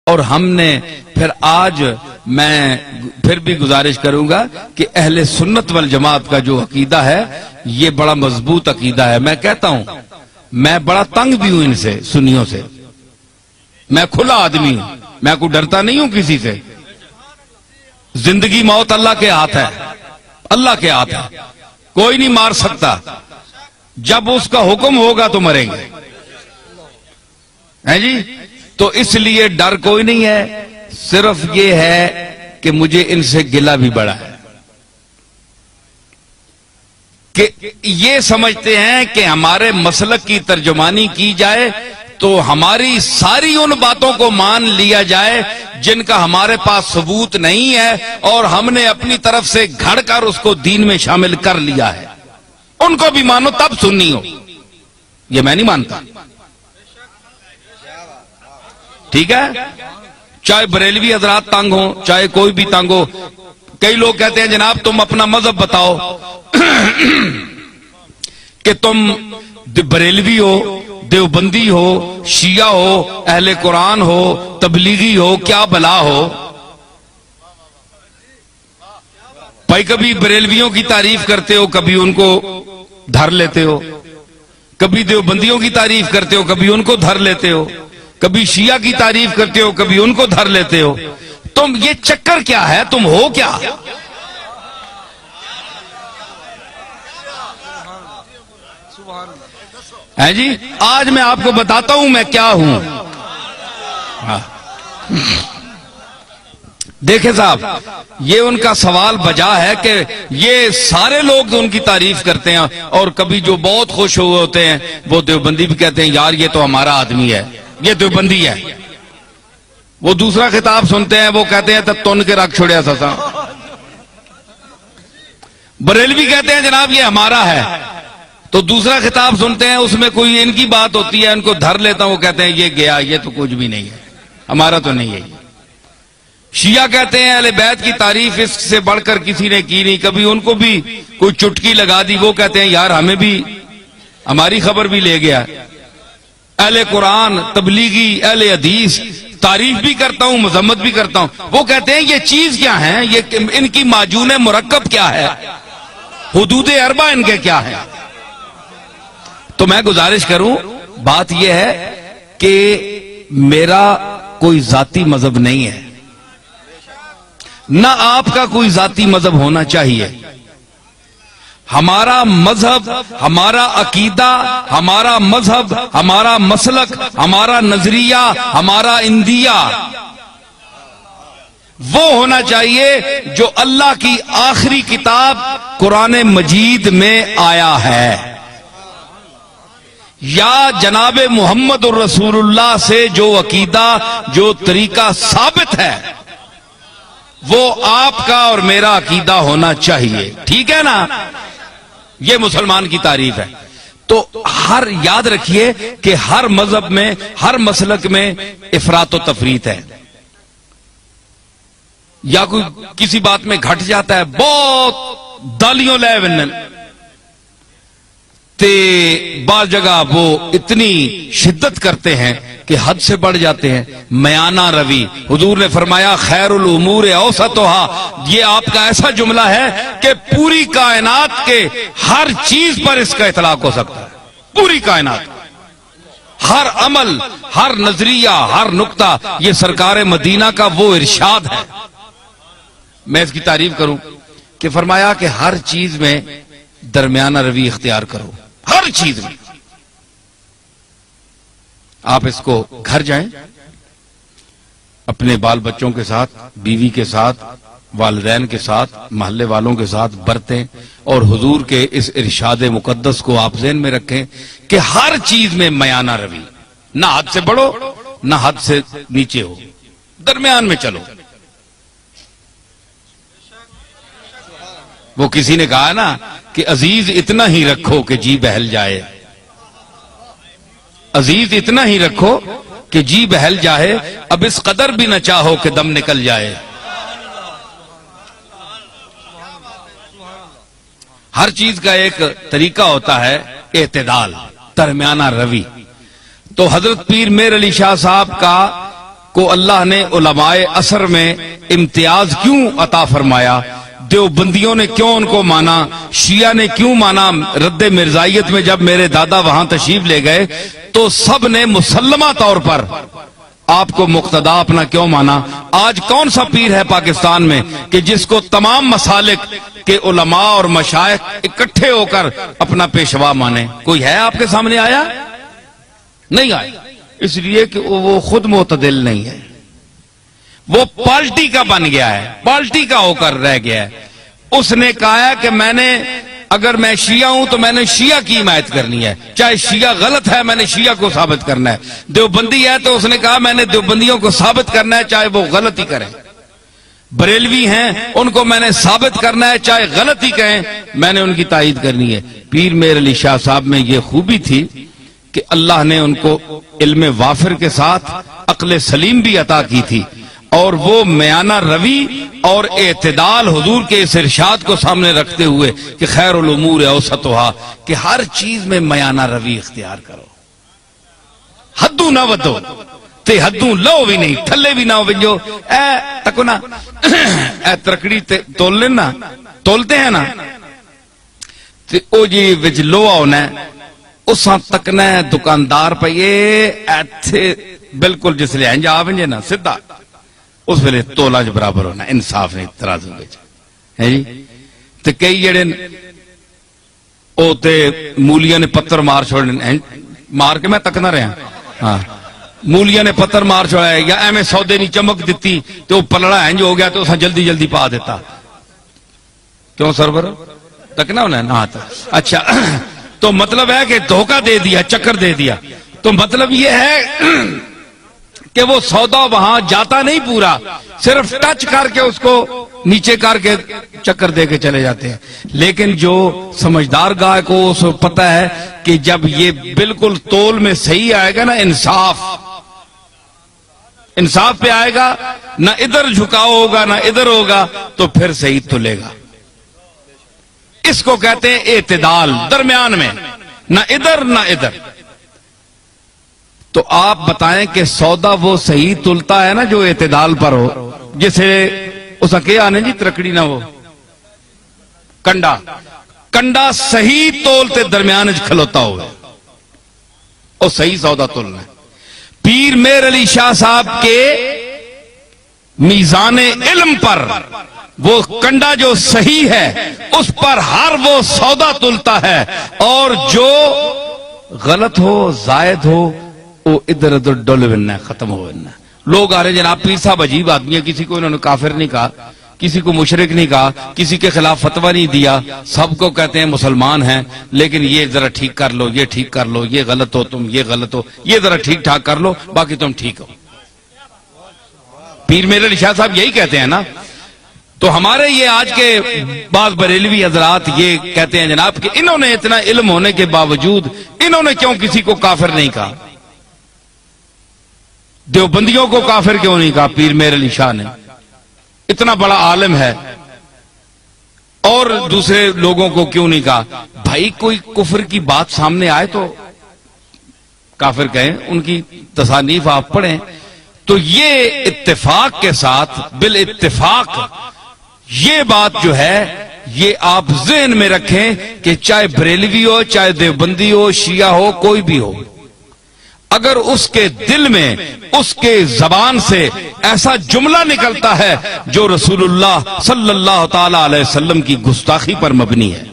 اور ہم نے پھر آج میں پھر بھی گزارش کروں گا کہ اہل سنت والجماعت کا جو عقیدہ ہے یہ بڑا مضبوط عقیدہ ہے. میں کہتا ہوں میں بڑا تنگ بھی ہوں ان سے، سنیوں سے. میں کھلا آدمی ہوں، میں کوئی ڈرتا نہیں ہوں کسی سے. زندگی موت اللہ کے ہاتھ ہے، اللہ کے ہاتھ ہے، کوئی نہیں مار سکتا. جب اس کا حکم ہوگا تو مریں گے، ہے جی. تو اس لیے ڈر کوئی نہیں ہے، صرف یہ ہے کہ مجھے ان سے گلہ بھی بڑا ہے کہ یہ سمجھتے ہیں کہ ہمارے مسلک کی ترجمانی کی جائے تو ہماری ساری ان باتوں کو مان لیا جائے جن کا ہمارے پاس ثبوت نہیں ہے اور ہم نے اپنی طرف سے گھڑ کر اس کو دین میں شامل کر لیا ہے. ان کو بھی مانو تب سنی ہو، یہ میں نہیں مانتا. ٹھیک ہے، چاہے بریلوی حضرات تنگ ہوں، چاہے کوئی بھی تنگ ہو. کئی لوگ کہتے ہیں جناب تم اپنا مذہب بتاؤ کہ تم بریلوی ہو، دیوبندی ہو، شیعہ ہو، اہل قرآن ہو، تبلیغی ہو، کیا بلا ہو. بھائی کبھی بریلویوں کی تعریف کرتے ہو، کبھی ان کو دھر لیتے ہو، کبھی دیوبندیوں کی تعریف کرتے ہو، کبھی ان کو دھر لیتے ہو، کبھی شیعہ کی تعریف کرتے ہو، کبھی ان کو دھر لیتے ہو. تم یہ چکر کیا ہے؟ تم ہو کیا؟ ہے جی. آج میں آپ کو بتاتا ہوں میں کیا ہوں. دیکھیں صاحب، یہ ان کا سوال بجا ہے کہ یہ سارے لوگ ان کی تعریف کرتے ہیں اور کبھی جو بہت خوش ہوئے ہوتے ہیں وہ دیوبندی بھی کہتے ہیں یار یہ تو ہمارا آدمی ہے، یہ دیوبندی ہے. وہ دوسرا خطاب سنتے ہیں وہ کہتے ہیں تب تن کے رکھ چھوڑیا سسا. بریلوی کہتے ہیں جناب یہ ہمارا ہے، تو دوسرا خطاب سنتے ہیں اس میں کوئی ان کی بات ہوتی ہے، ان کو دھر لیتا ہوں، وہ کہتے ہیں یہ گیا، یہ تو کچھ بھی نہیں ہے، ہمارا تو نہیں ہے. شیعہ کہتے ہیں اہل بیت کی تعریف اس سے بڑھ کر کسی نے کی نہیں، کبھی ان کو بھی کوئی چٹکی لگا دی، وہ کہتے ہیں یار ہمیں بھی ہماری خبر بھی لے گیا. اہل قرآن، تبلیغی، اہل حدیث تعریف بھی کرتا ہوں، مذمت بھی کرتا ہوں. وہ کہتے ہیں یہ چیز کیا ہے، یہ ان کی معجون مرکب کیا ہے، حدود اربع ان کے کیا ہے. تو میں گزارش کروں، بات یہ ہے کہ میرا کوئی ذاتی مذہب نہیں ہے، نہ آپ کا کوئی ذاتی مذہب ہونا چاہیے. ہمارا مذہب، ہمارا عقیدہ، ہمارا مذہب، ہمارا مسلک، ہمارا نظریہ، ہمارا اندیہ وہ ہونا چاہیے جو اللہ کی آخری کتاب قرآن مجید میں آیا ہے، یا جناب محمد الرسول اللہ سے جو عقیدہ، جو طریقہ ثابت ہے وہ آپ کا اور میرا عقیدہ ہونا چاہیے. ٹھیک ہے نا؟ یہ مسلمان کی تعریف ہے. تو ہر یاد رکھیے کہ ہر مذہب میں، ہر مسلک میں افراط و تفریط ہے. یا کوئی کسی بات میں گھٹ جاتا ہے، بہت دالیوں لے ونن تے بعض جگہ وہ اتنی شدت کرتے ہیں کہ حد سے بڑھ جاتے ہیں. میانہ روی، حضور نے فرمایا خیر الامور اوسطھا، یہ آپ کا ایسا جملہ ہے کہ پوری کائنات کے ہر چیز پر اس کا اطلاق ہو سکتا ہے. پوری کائنات، ہر عمل، ہر نظریہ، ہر نقطہ، یہ سرکار مدینہ کا وہ ارشاد ہے. میں اس کی تعریف کروں کہ فرمایا کہ ہر چیز میں درمیانہ روی اختیار کرو، ہر چیز میں. آپ اس کو گھر جائیں، اپنے بال بچوں کے ساتھ، بیوی کے ساتھ، والدین کے ساتھ، محلے والوں کے ساتھ برتیں اور حضور کے اس ارشاد مقدس کو آپ ذہن میں رکھیں کہ ہر چیز میں میانہ روی، نہ حد سے بڑھو نہ حد سے نیچے ہو، درمیان میں چلو. وہ کسی نے کہا نا کہ عزیز اتنا ہی رکھو کہ جی بہل جائے، عزیز اتنا ہی رکھو کہ جی بہل جائے، اب اس قدر بھی نہ چاہو کہ دم نکل جائے. ہر چیز کا ایک طریقہ ہوتا ہے، اعتدال، درمیانہ روی. تو حضرت پیر میر علی شاہ صاحب کا کو اللہ نے علماء عصر میں امتیاز کیوں عطا فرمایا؟ دیوبندیوں نے کیوں ان کو مانا؟ شیعہ نے کیوں مانا؟ رد مرزائیت میں جب میرے دادا وہاں تشریف لے گئے تو سب نے مسلمہ طور پر آپ کو مقتدا اپنا کیوں مانا؟ آج کون سا پیر ہے پاکستان میں کہ جس کو تمام مسالک کے علماء اور مشائخ اکٹھے ہو کر اپنا پیشوا مانے؟ کوئی ہے آپ کے سامنے آیا؟ نہیں آیا، اس لیے کہ وہ خود معتدل نہیں ہے، وہ پارٹی کا بن گیا ہے، پارٹی کا ہو کر رہ گیا ہے۔ اس نے کہا ہے کہ اگر میں شیعہ ہوں تو میں نے شیعہ کی حمایت کرنی ہے، چاہے شیعہ غلط ہے میں نے شیعہ کو ثابت کرنا ہے، دیوبندی ہے تو اس نے کہا میں نے دیوبندیوں کو ثابت کرنا ہے چاہے وہ غلط ہی کریں، بریلوی ہیں ان کو میں نے ثابت کرنا ہے چاہے غلط ہی کہیں، میں نے ان کی تائید کرنی ہے۔ پیر میر علی شاہ صاحب میں یہ خوبی تھی کہ اللہ نے ان کو علم وافر کے ساتھ عقل سلیم بھی عطا کی تھی، اور وہ میانہ روی اور اعتدال حضور کے اس ارشاد کو سامنے رکھتے ہوئے کہ خیر الامور اوسطھا، کہ ہر چیز میں میانہ روی اختیار کرو، حدوں نہ ودو تے حدوں لو بھی نہیں، تھلے بھی نہ ہو جو تکو نا ترکڑی تول لینا تولتے ہیں نا تے او جی وچ لوہا ہونا ہے اساں تکنا ہے دکاندار پہ یہ ایتھے بالکل جس لئے انجا آونجے نا سدھا اس ویلے تولا جو برابر ہونا، انصاف نہیں ترازو بچ ہے جی۔ تے کئی جڑے او تے مولیاں نے پتھر مار چھوڑنے، مار کے میں تکنا رہا ہاں، مولیاں نے پتھر مار چھوڑا ہے یا ایمیں سودے نہیں چمک دیتی تو پلڑا ہے جو ہو گیا تو اساں جلدی جلدی پا دیتا، کیوں سرور تکنا ہونا ہے نا؟ اچھا تو مطلب ہے کہ دھوکہ دے دیا، چکر دے دیا، تو مطلب یہ ہے کہ وہ سودا وہاں جاتا نہیں پورا، صرف ٹچ کر کے اس کو نیچے کر کے چکر دے کے چلے جاتے ہیں۔ لیکن جو سمجھدار گاہ کو اس کو پتہ ہے کہ جب یہ بالکل تول میں صحیح آئے گا نا، انصاف پہ آئے گا، نہ ادھر جھکاؤ ہوگا نہ ادھر ہوگا، تو پھر صحیح تلے گا۔ اس کو کہتے ہیں اعتدال، درمیان میں، نہ ادھر نہ ادھر۔ تو آپ بتائیں کہ سودا وہ صحیح تلتا ہے نا جو اعتدال پر ہو، جسے اس کے آنے جی ترکڑی نہ ہو، کنڈا صحیح تولتے درمیان کھلوتا ہوئے اور صحیح سودا تلنا ہے۔ پیر میر علی شاہ صاحب کے میزان علم پر وہ کنڈا جو صحیح ہے اس پر ہر وہ سودا تلتا ہے، اور جو غلط ہو زائد ہو وہ ادھر ادھر ڈول بننا، ختم ہو بننا۔ لوگ آ رہے جناب پیر صاحب عجیب آدمی ہے، کسی کو انہوں نے کافر نہیں کہا، کسی کو مشرک نہیں کہا، کسی کے خلاف فتویٰ نہیں دیا، سب کو کہتے ہیں مسلمان ہیں، لیکن یہ ذرا ٹھیک کر لو، یہ ٹھیک کر لو، یہ غلط ہو تم، یہ غلط ہو، یہ ذرا ٹھیک ٹھاک کر لو، باقی تم ٹھیک ہو۔ پیر میر علی شاہ صاحب یہی کہتے ہیں نا۔ تو ہمارے یہ آج کے بعض بریلوی حضرات یہ کہتے ہیں جناب کہ انہوں نے اتنا علم ہونے کے باوجود انہوں نے کیوں کسی کو کافر نہیں کہا؟ دیوبندیوں کو کافر کیوں نہیں کہا پیر میر علی شاہ نے؟ اتنا بڑا عالم ہے، اور دوسرے لوگوں کو کیوں نہیں کہا؟ بھائی کوئی کفر کی بات سامنے آئے تو کافر کہیں، ان کی تصانیف آپ پڑھیں تو یہ اتفاق کے ساتھ بالاتفاق یہ بات جو ہے یہ آپ ذہن میں رکھیں کہ چاہے بریلوی ہو، چاہے دیوبندی ہو، شیعہ ہو، کوئی بھی ہو، اگر اس کے دل میں اس کے زبان سے ایسا جملہ نکلتا ہے جو رسول اللہ صلی اللہ تعالی علیہ وسلم کی گستاخی پر مبنی ہے،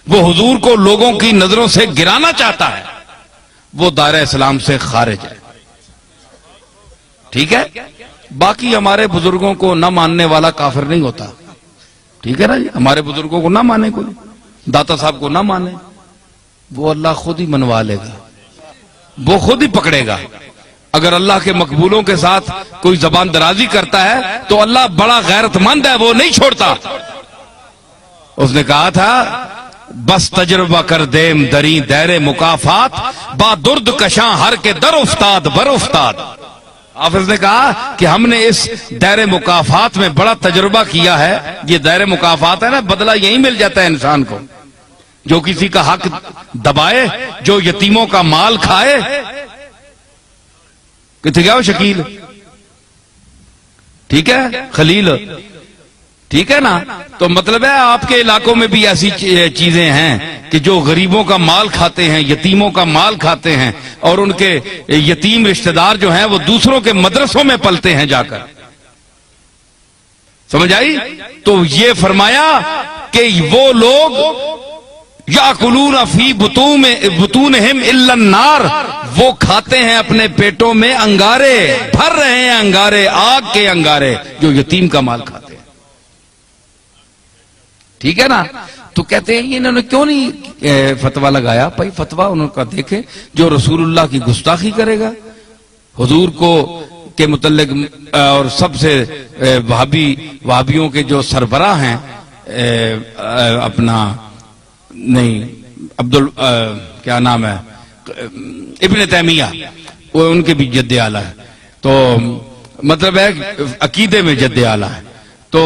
وہ حضور کو لوگوں کی نظروں سے گرانا چاہتا ہے، وہ دائرہ اسلام سے خارج ہے۔ ٹھیک ہے؟ باقی ہمارے بزرگوں کو نہ ماننے والا کافر نہیں ہوتا، ٹھیک ہے نا جی؟ ہمارے بزرگوں کو نہ مانے، کوئی داتا صاحب کو نہ مانے، وہ اللہ خود ہی منوا لے گا، وہ خود ہی پکڑے گا۔ اگر اللہ کے مقبولوں کے ساتھ کوئی زبان درازی کرتا ہے تو اللہ بڑا غیرت مند ہے، وہ نہیں چھوڑتا۔ اس نے کہا تھا بس تجربہ کر دیم دری دیر مکافات، با درد کشاں ہر کے در افتاد بر افتاد۔ حافظ نے کہا کہ ہم نے اس دائر مکافات میں بڑا تجربہ کیا ہے۔ یہ دائر مکافات ہے نا، بدلہ یہی مل جاتا ہے انسان کو، جو کسی کا حق دبائے، جو یتیموں کا مال کھائے، کتنے گیا وہ شکیل؟ ٹھیک ہے خلیل، ٹھیک ہے نا؟ تو مطلب ہے آپ کے علاقوں میں بھی ایسی چیزیں ہیں کہ جو غریبوں کا مال کھاتے ہیں، یتیموں کا مال کھاتے ہیں، اور ان کے یتیم رشتہ دار جو ہیں وہ دوسروں کے مدرسوں میں پلتے ہیں جا کر. سمجھ آئی؟ تو یہ فرمایا کہ وہ لوگ یاکلون فی بطونہم الا النار، وہ کھاتے ہیں اپنے پیٹوں میں انگارے، بھر رہے ہیں انگارے، آگ کے انگارے جو یتیم کا مال کھاتے ہیں. ٹھیک ہے نا؟ تو کہتے ہیں انہوں نے کیوں نہیں فتویٰ لگایا؟ بھائی فتویٰ انہوں کا دیکھیں، جو رسول اللہ کی گستاخی کرے گا، حضور کو کے متعلق، اور سب سے وہابیوں کے جو سربراہ ہیں، اپنا نہیں کیا نام ہے، ابن تیمیہ، وہ ان کے بھی جد اعلیٰ ہے. تو مطلب ہے عقیدے میں جد اعلیٰ ہے. تو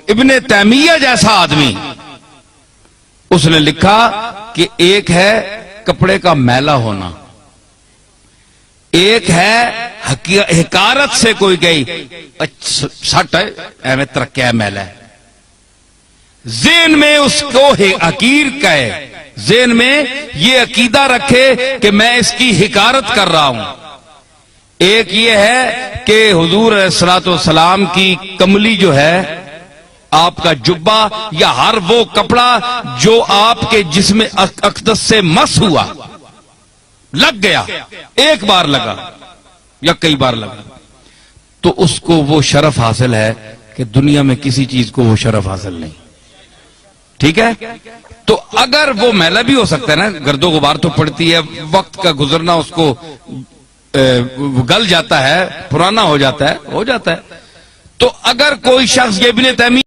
ابن تیمیہ جیسا آدمی، اس نے لکھا کہ ایک ہے کپڑے کا میلا ہونا، ایک ہے حکارت سے کوئی گئی سٹ ہے ایویں ترکیا میلا ہے، ذہن میں اس کو حقیر کہے، ذہن میں یہ عقیدہ رکھے کہ میں اس کی حکارت کر رہا ہوں. ایک یہ ہے کہ حضور علیہ الصلوۃ والسلام کی کملی جو ہے، آپ کا جبہ یا ہر وہ کپڑا جو آپ کے جسم اقدس سے مس ہوا، لگ گیا، ایک بار لگا یا کئی بار لگا، تو اس کو وہ شرف حاصل ہے کہ دنیا میں کسی چیز کو وہ شرف حاصل نہیں. ٹھیک ہے؟ تو اگر وہ میلا بھی ہو سکتا ہے نا، گرد و غبار تو پڑتی ہے، وقت کا گزرنا اس کو گل جاتا ہے، پرانا ہو جاتا ہے. تو اگر کوئی شخص، یہ ابن تیمیہ